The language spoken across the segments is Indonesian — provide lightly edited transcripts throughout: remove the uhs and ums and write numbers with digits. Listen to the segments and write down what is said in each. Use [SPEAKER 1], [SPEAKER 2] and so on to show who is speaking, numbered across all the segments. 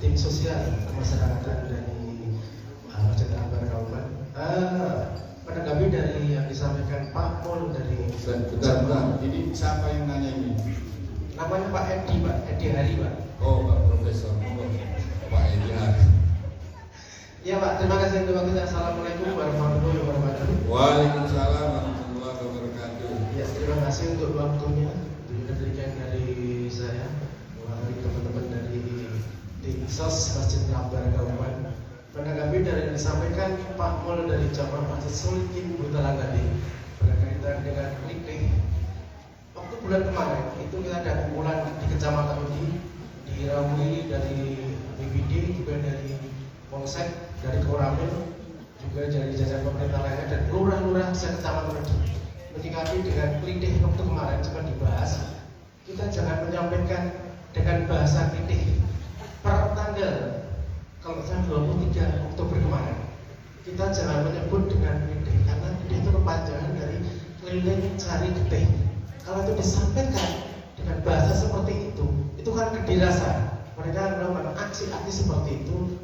[SPEAKER 1] tim sosial kemasyarakatan dari Masjid Akbar Kauman. Menanggapi dari yang disampaikan Pak Pol dari
[SPEAKER 2] Bentar. Ini siapa yang nanya ini?
[SPEAKER 1] namanya Pak Edi Hari, Pak.
[SPEAKER 2] Oh, Pak Profesor. Oh, Pak Edi Hari.
[SPEAKER 1] Ya Pak, terima kasih untuk waktunya. Assalamualaikum warahmatullahi wabarakatuh.
[SPEAKER 2] Waalaikumsalam warahmatullahi wabarakatuh.
[SPEAKER 1] Ya, terima kasih untuk waktunya diberikan dari saya melalui teman-teman dari tim SOS Masjid Akbar Kauman. Menanggapi dari yang disampaikan Pak Mol dari Jamaah Masjid Solikin Butalang tadi berkaitan dengan klinik. Waktu bulan kemarin itu kita ada kumpulan di kecamatan ini dirawui dari BPD juga dari Polsek, dari Koramil, juga dari jajaran pemerintah lainnya dan lurah-lurah sekecamatan ini. Menyikapi dengan klinik waktu kemarin sempat dibahas, kita jangan menyampaikan dengan bahasa klinik per tanggal. Kalau saya 23 Oktober kemarin, kita jangan menyebut dengan klinik karena klinik itu kepanjangan dari keliling cari getih. Kalau itu disampaikan dengan bahasa seperti itu kan kedirasan. Mereka melakukan aksi-aksi seperti itu.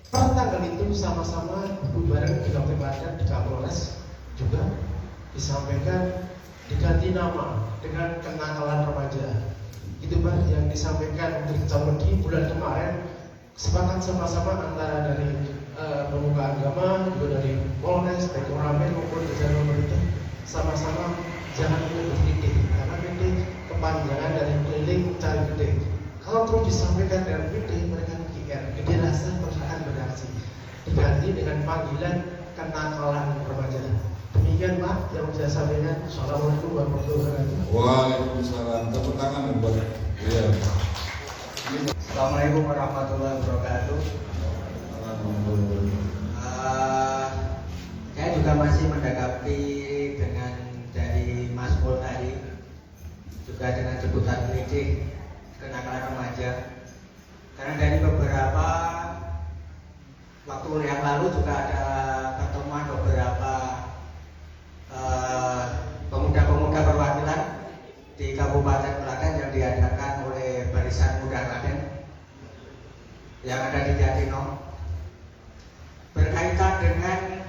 [SPEAKER 1] Per tanggal itu sama-sama duduk bareng di Kabupaten di Kapolres juga disampaikan diganti nama dengan kenakalan remaja. Itu Pak yang disampaikan untuk calon di bulan kemarin. Sepakat sama-sama antara dari pemuka agama, juga dari Polres, dari Koramil maupun jajaran pemerintah sama-sama jangan menyebut kritik karena kritik kepanjangan dari keliling cari kritik. Kalau terus disampaikan dengan kritik mereka gede rasa terus akan beraksi. Diganti dengan panggilan kenakalan remaja. Demikian Pak yang saya sampaikan. Assalamualaikum warahmatullahi wabarakatuh.
[SPEAKER 2] Waalaikumsalam. Tepuk tangan buat beliau.
[SPEAKER 3] Assalamualaikum warahmatullahi wabarakatuh. Saya juga masih mendekati dengan dari Mas Pol tadi, juga dengan sebutan klinik kenakalan remaja. Karena dari beberapa waktu yang lalu juga ada pertemuan beberapa pemuda-pemuda perwakilan di Kabupaten Klaten yang diadakan oleh Barisan Muda Klaten yang ada di Jatino berkaitan dengan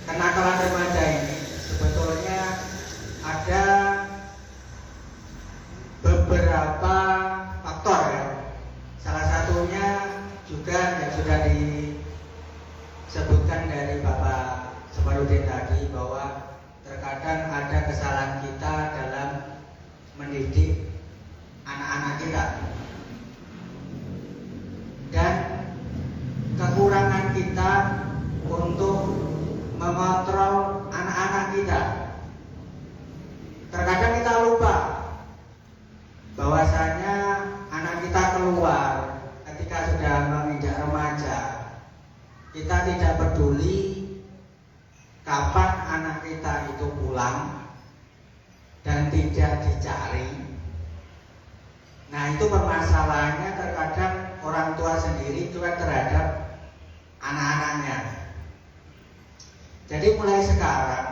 [SPEAKER 3] kenakalan remaja ini. Sebetulnya ada beberapa faktor ya. Salah satunya juga yang sudah disebutkan dari Bapak Saparudin tadi bahwa terkadang ada kesalahan kita dalam mendidik anak-anak kita dan kekurangan kita untuk mengontrol anak-anak kita. Terkadang kita lupa bahwasanya anak kita keluar ketika sudah menginjak remaja. Kita tidak peduli kapan anak kita itu pulang dan tidak dicari. Nah, itu permasalahannya terkadang orang tua sendiri juga terhadap anak-anaknya. Jadi mulai sekarang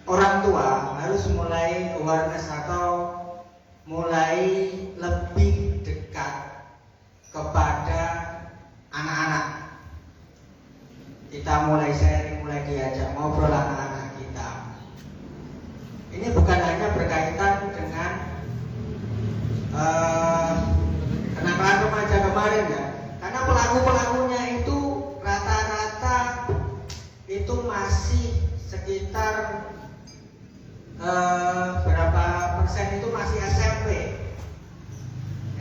[SPEAKER 3] orang tua harus mulai awareness atau mulai lebih dekat kepada anak-anak. Kita mulai sharing, mulai diajak ngobrol anak-anak kita. Ini bukan hanya berkaitan dengan kenakalan remaja kemarin ya, karena pelaku-pelakunya itu rata-rata itu masih sekitar berapa persen itu masih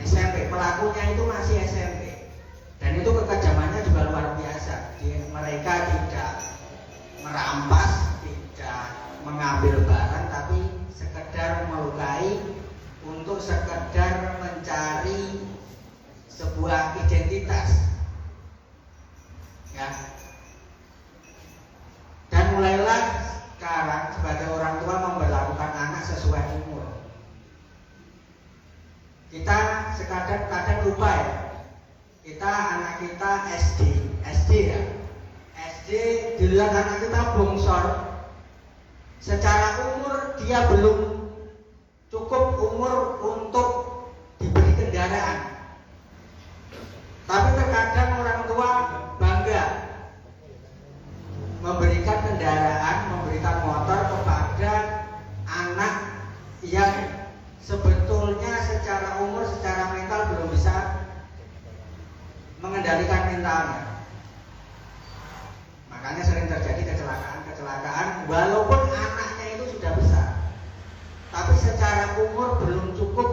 [SPEAKER 3] SMP, pelakunya itu masih SMP, dan itu kekejamannya juga luar biasa. Mereka tidak merampas, tidak mengambil barang, tapi sekedar melukai untuk sekedar mencari sebuah identitas, ya. Dan mulailah sekarang sebagai orang tua memperlakukan anak sesuai umur. Kita kadang lupa ya, kita anak kita SD ya, SD dilihat anak kita bongsor, secara umur dia belum cukup umur untuk mengendalikan mentalnya. Makanya sering terjadi kecelakaan walaupun anaknya itu sudah besar, tapi secara umur belum cukup,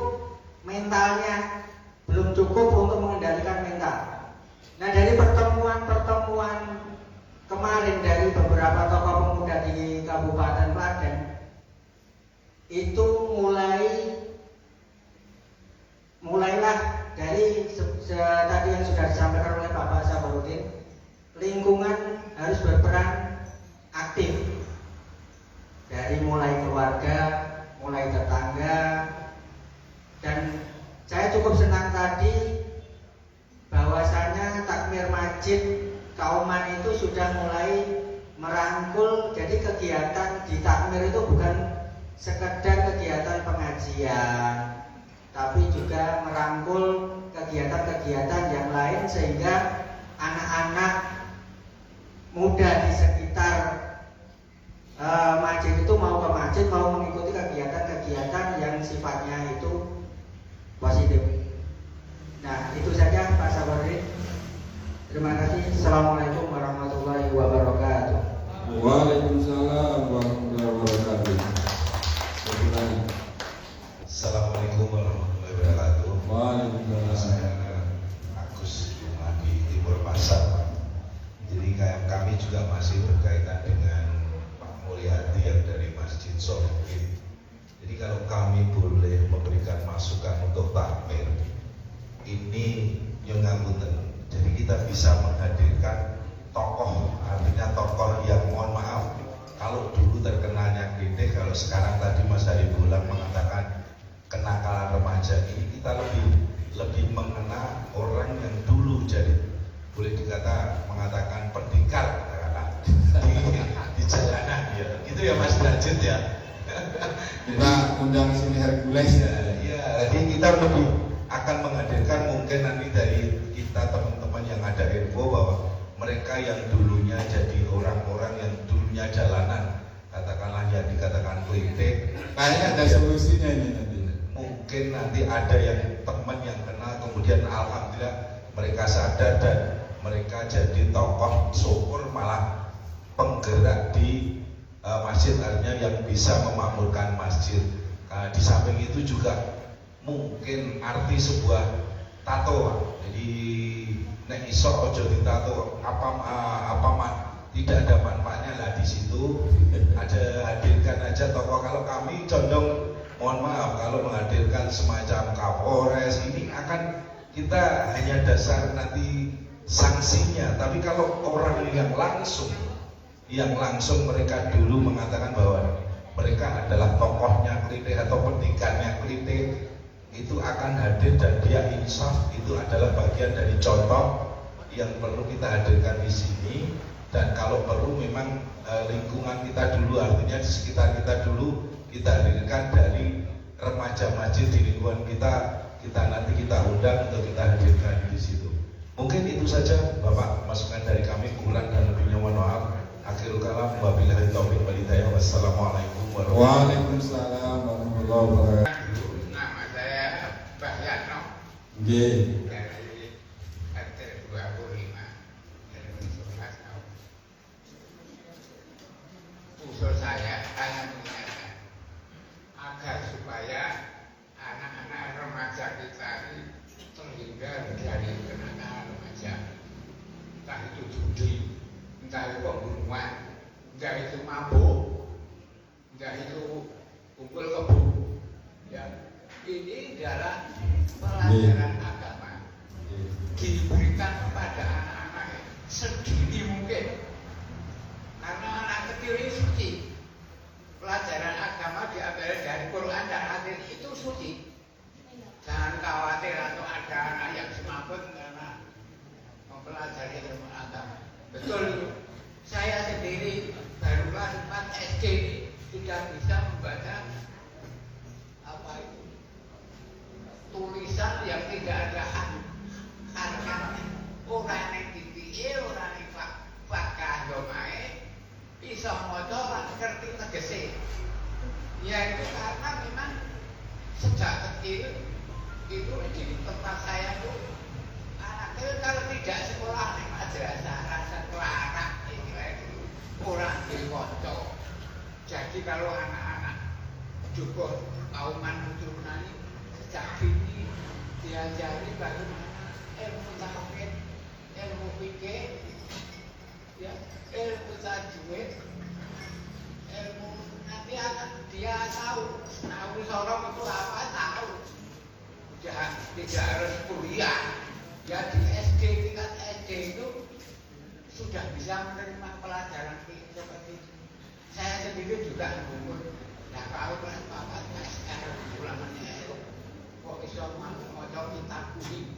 [SPEAKER 3] mentalnya belum cukup untuk mengendalikan mental. Nah, dari pertemuan kemarin dari beberapa tokoh pemuda di Kabupaten Klaten itu mulailah dari tadi yang sudah disampaikan oleh Bapak Sabarudin, lingkungan harus berperan aktif dari mulai keluarga, mulai tetangga. Dan saya cukup senang tadi bahwasanya takmir masjid Kauman itu sudah mulai merangkul. Jadi kegiatan di takmir itu bukan sekedar kegiatan pengajian, tapi juga merangkul kegiatan-kegiatan yang lain sehingga anak-anak muda di sekitar masjid itu mau ke masjid, mau mengikuti kegiatan-kegiatan yang sifatnya itu positif. Nah, itu saja Pak Sabarudin. Terima kasih. Assalamualaikum warahmatullahi wabarakatuh.
[SPEAKER 2] Waalaikumsalam warahmatullahi wabarakatuh.
[SPEAKER 4] Assalamualaikum warahmatullahi wabarakatuh.
[SPEAKER 2] Waalaikumsalam.
[SPEAKER 4] Saya Agus rumah di Timur Pasar. Jadi kami juga masih berkaitan dengan Pak Mulyadi yang dari Masjid Solihin. Jadi kalau kami boleh memberikan masukan untuk takmir, ini yang ngapunten. Jadi kita bisa menghadirkan tokoh, artinya tokoh yang mohon maaf, kalau dulu terkenanya gede, kalau sekarang tadi Mas Haribulan mengatakan kenakalan remaja, ini kita lebih mengenal orang yang dulu jadi boleh mengatakan pendekar di jalanan ya. Itu ya Mas Derajat ya.
[SPEAKER 2] Kita undang sini Hercules ya.
[SPEAKER 4] Iya, jadi kita lebih akan menghadirkan mungkin nanti dari kita teman-teman yang ada info bahwa mereka yang dulunya jadi orang-orang yang dulunya jalanan, katakanlah yang dikatakan politik,
[SPEAKER 2] Kayaknya ada solusinya ini nanti.
[SPEAKER 4] mungkin nanti ada yang teman yang kenal, kemudian alhamdulillah mereka sadar dan mereka jadi tokoh syukur malah penggerak di masjid, artinya yang bisa memakmurkan masjid. Di samping itu juga mungkin arti sebuah tato. Jadi nek iso ojo ditato tidak ada manfaatnya lah di situ. Ada hadirkan aja tokoh. Kalau kami condong mohon maaf kalau menghadirkan semacam Kapolres ini akan kita hanya dasar nanti sanksinya. Tapi kalau orang yang langsung mereka dulu mengatakan bahwa mereka adalah tokohnya Klite atau pendidikannya Klite, itu akan hadir dan dia insaf, itu adalah bagian dari contoh yang perlu kita hadirkan di sini. Dan kalau perlu memang lingkungan kita dulu, artinya di sekitar kita dulu kita hadirkan dari remaja masjid di lingkungan kita nanti kita undang untuk kita hadirkan di situ. Mungkin itu saja Bapak masukan dari kami, kurang dan lebihnya mohon maaf. Akhirul kalam, wabillahi taufiq wal hidayah. Wassalamualaikum warahmatullahi
[SPEAKER 2] Waalaikumsalam warahmatullahi wabarakatuh.
[SPEAKER 5] Nama saya Mbah Yatno
[SPEAKER 2] Nggih.
[SPEAKER 5] dari RT 25 dari 11 tahun. Usul saya hanya mengingatkan agar supaya anak-anak remaja kita ini terhindar dari kenakalan remaja, entah itu judi, entah itu pembunuhan, entah itu mabuk, entah itu kumpul kebo. Ya, ini adalah pelajaran agama, diberikan kepada anak-anak sedini mungkin, karena anak kecil ini suci. Pelajaran agama diambil dari Quran dan hadis itu suci. Jangan khawatir atau ada anak yang semabut karena mempelajari ilmu agama. Betul itu. Saya sendiri baru kelas 4 SD sudah bisa membaca apa itu tulisan yang tidak ada harga orang yang tinggi, orang yang pakah domae bisa moco lan ngerti tegese. Ya itu karena memang sejak kecil itu di tempat saya tuh anaknya kalau tidak sekolah nih madrasah rasa kelarak itu orang dikocok. Jadi kalau anak-anak juga kauman keturunan ini sejak dini diajari bagaimana ilmu tauhid, ilmu fikih, ya, ilmu tajwid, ilmu nanti anak dia tahu sorong itu apa tahu. Tidak harus kuliah. Ya di SD tingkat SD itu sudah bisa menerima pelajaran seperti itu. Saya sendiri juga ngumur. Nah kalau kelas papat SR ulangannya kok bisa mau kitab kuning.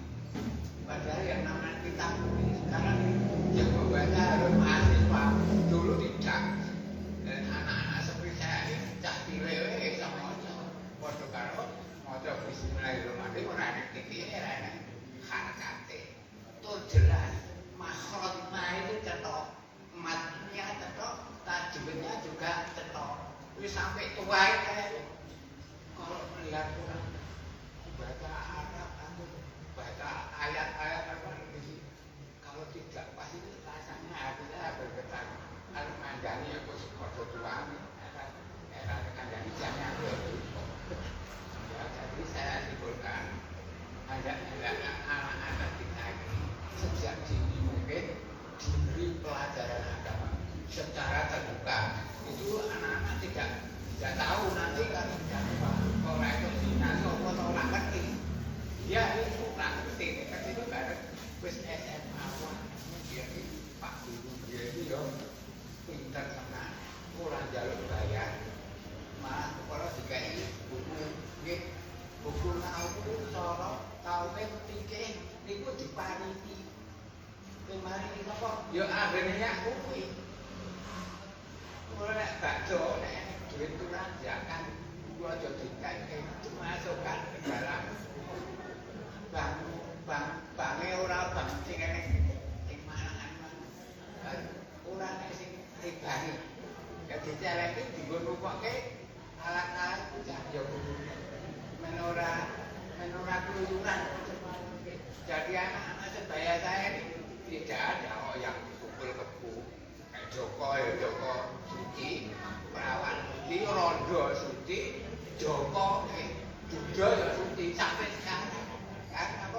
[SPEAKER 5] Padahal yang namanya kitab kuning sekarang yang membaca harus mahasiswa. Dulu tidak. Dan anak-anak seperti saya ini cak dilewe sama waktu karo mau bismillahirrahmanirrahim ora nek iki ora nek harakate. Tur jelas makhrajnya itu cetok, matnya cetok, tajwidnya juga cetok. Wis sampai tua itu kalau melihat orang baca Arab atau baca ayat-ayat apa ini kalau tidak pasti itu rasanya hatinya bergetar. Kalau mandani aku sekolah tuan era kandani jangan ya, jadi saya simpulkan ada anak-anak kita ini sejak dini mungkin diberi pelajaran agama secara terbuka. Itu anak-anak tidak tahu nanti kalau orang itu dinani apa atau nggak ngerti. Dia itu nggak ngerti itu bareng wis SMA dia ini Pak Guru dia itu ya pinter tenang kurang jalur bayar malah kalau dikai buku tahu sorok tahu fikih niku dipariti kemarin apa ya akhirnya kuwi ora bakso nek duit turan jangan gua aja dikai itu masukkan ke dalam bange ora bang sing sing mangan ora nek sing ribani ya diceleke dienggo nukokke alat-alat ya menora keluyuran. Jadi anak-anak sebaya saya ini tidak ada yang pukul kebu kayak Joko ya Joko suci perawan suci rondo suci Joko Duda ya suci sampai sekarang kan apa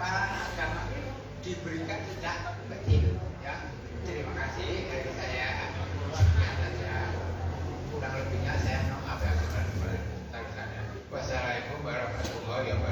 [SPEAKER 5] para agama ini diberikan sejak kecil ya. Terima kasih dari saya sekian saja kurang lebihnya saya mohon maaf ya. Wassalamualaikum warahmatullahi wabarakatuh.